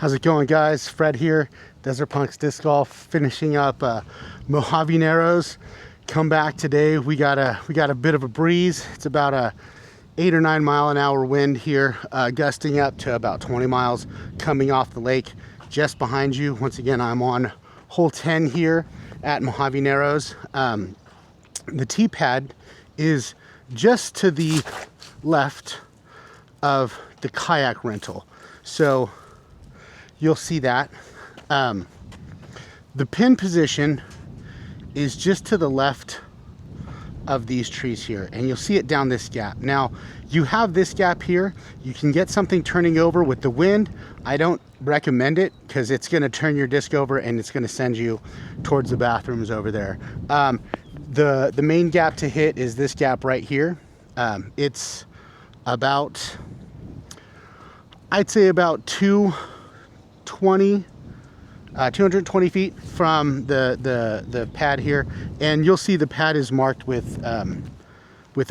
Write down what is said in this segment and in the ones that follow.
How's it going, guys? Fred here, Desert Punks Disc Golf, finishing up Mojave Narrows. Come back today. We got a bit of a breeze. It's about a 8 or 9 mile an hour wind here, gusting up to about 20 miles coming off the lake just behind you. Once again, I'm on hole 10 here at Mojave Narrows. The tee pad is just to the left of the kayak rental, so you'll see that. The pin position is just to the left of these trees here, and you'll see it down this gap. Now, you have this gap here. You can get something turning over with the wind. I don't recommend it because it's going to turn your disc over and it's going to send you towards the bathrooms over there. The main gap to hit is this gap right here. It's about, I'd say about 220 feet from the pad here, and you'll see the pad is marked with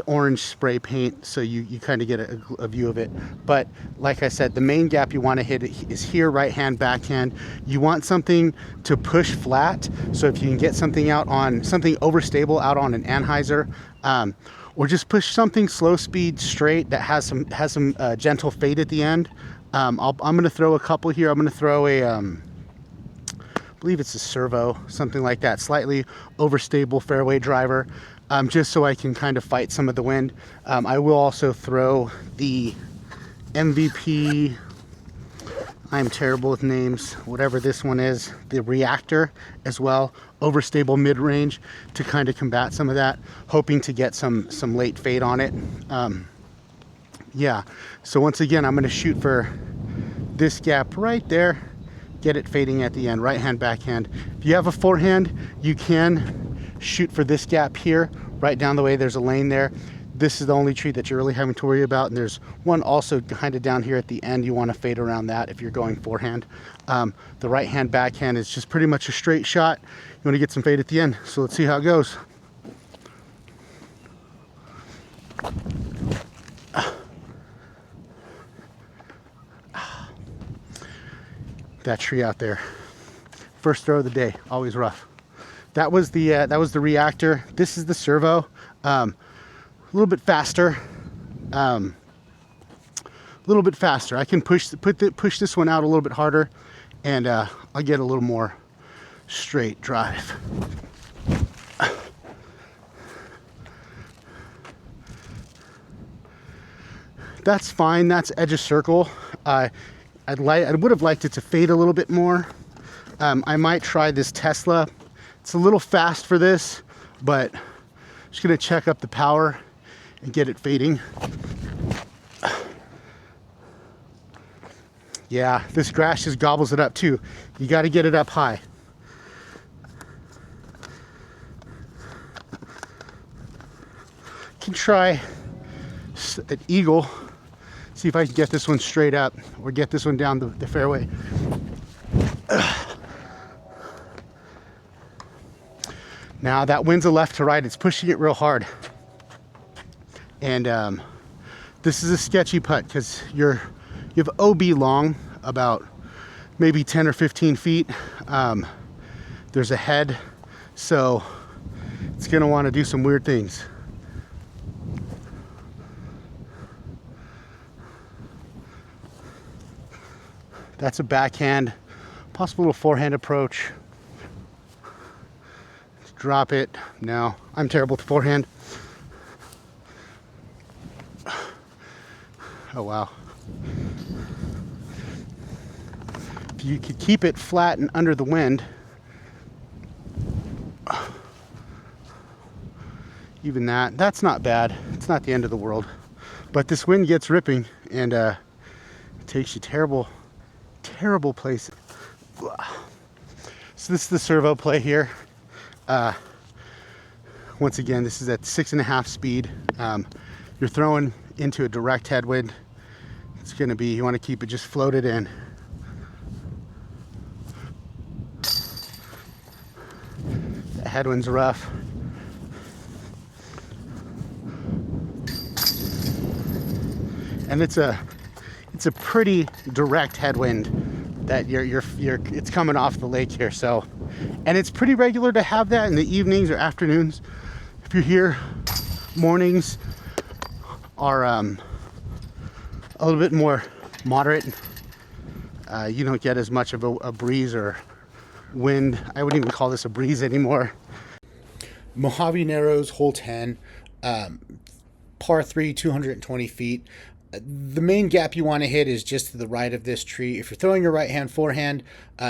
orange spray paint, so you kind of get a view of it. But like I said, the main gap you want to hit is here, right hand, backhand. You want something to push flat, so if you can get something out on something overstable out on an anhyzer, or just push something slow speed straight that has some gentle fade at the end. I'm going to throw a couple here. I'm going to throw a I believe it's a servo, something like that, slightly overstable fairway driver, just so I can kind of fight some of the wind. I will also throw the MVP, I'm terrible with names, whatever this one is, the reactor as well, overstable mid-range, to kind of combat some of that, hoping to get some late fade on it. Yeah, so once again, I'm going to shoot for this gap right there, get it fading at the end, right hand, backhand. If you have a forehand, you can shoot for this gap here, right down the way. There's a lane there. This is the only tree that you're really having to worry about, and there's one also kind of down here at the end. You want to fade around that if you're going forehand. The right hand, backhand is just pretty much a straight shot. You want to get some fade at the end, so let's see how it goes. That tree out there, first throw of the day, always rough. That was the reactor. This is the servo, a little bit faster. I can push this one out a little bit harder, and I'll get a little more straight drive. That's fine. That's edge of circle. I would have liked it to fade a little bit more. I might try this Tesla. It's a little fast for this, but I'm just gonna check up the power and get it fading. Yeah, this grass just gobbles it up too. You got to get it up high. Can try an eagle. See if I can get this one straight up or get this one down the fairway. Now that wind's a left to right, it's pushing it real hard. And this is a sketchy putt because you have OB long, about maybe 10 or 15 feet. There's a head, so it's gonna want to do some weird things. That's a backhand, possible little forehand approach. Let's drop it. No, I'm terrible with forehand. Oh wow. If you could keep it flat and under the wind, even that's not bad. It's not the end of the world. But this wind gets ripping, and it takes you terrible places. So this is the servo play here. Once again, this is at 6.5 speed. You're throwing into a direct headwind. It's going to be, you want to keep it just floated in. The headwind's rough. And it's a pretty direct headwind that it's coming off the lake here. So, and it's pretty regular to have that in the evenings or afternoons. If you're here, mornings are a little bit more moderate. You don't get as much of a breeze or wind. I wouldn't even call this a breeze anymore. Mojave Narrows, hole 10, par 3, 220 feet. The main gap you want to hit is just to the right of this tree. If you're throwing your right hand forehand,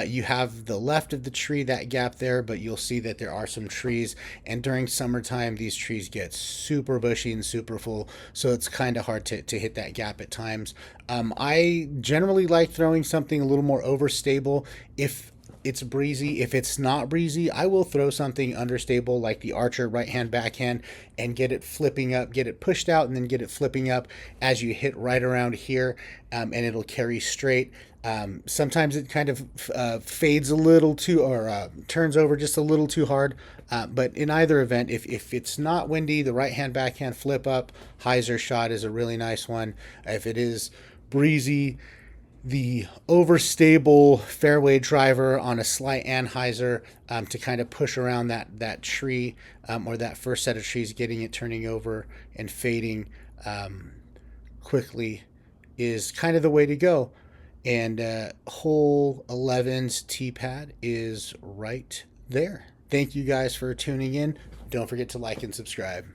you have the left of the tree, that gap there, but you'll see that there are some trees. And during summertime, these trees get super bushy and super full, so it's kind of hard to hit that gap at times. I generally like throwing something a little more overstable if it's breezy. If it's not breezy, I will throw something understable like the Archer right hand backhand and get it flipping up, get it pushed out, and then get it flipping up as you hit right around here, and it'll carry straight. Sometimes it kind of fades a little too, or turns over just a little too hard. But in either event, if it's not windy, the right hand backhand flip up hyzer shot is a really nice one. If it is breezy, the overstable fairway driver on a slight anhyzer to kind of push around that tree, or that first set of trees, getting it turning over and fading quickly is kind of the way to go. And hole 11's tee pad is right there. Thank you guys for tuning in. Don't forget to like and subscribe.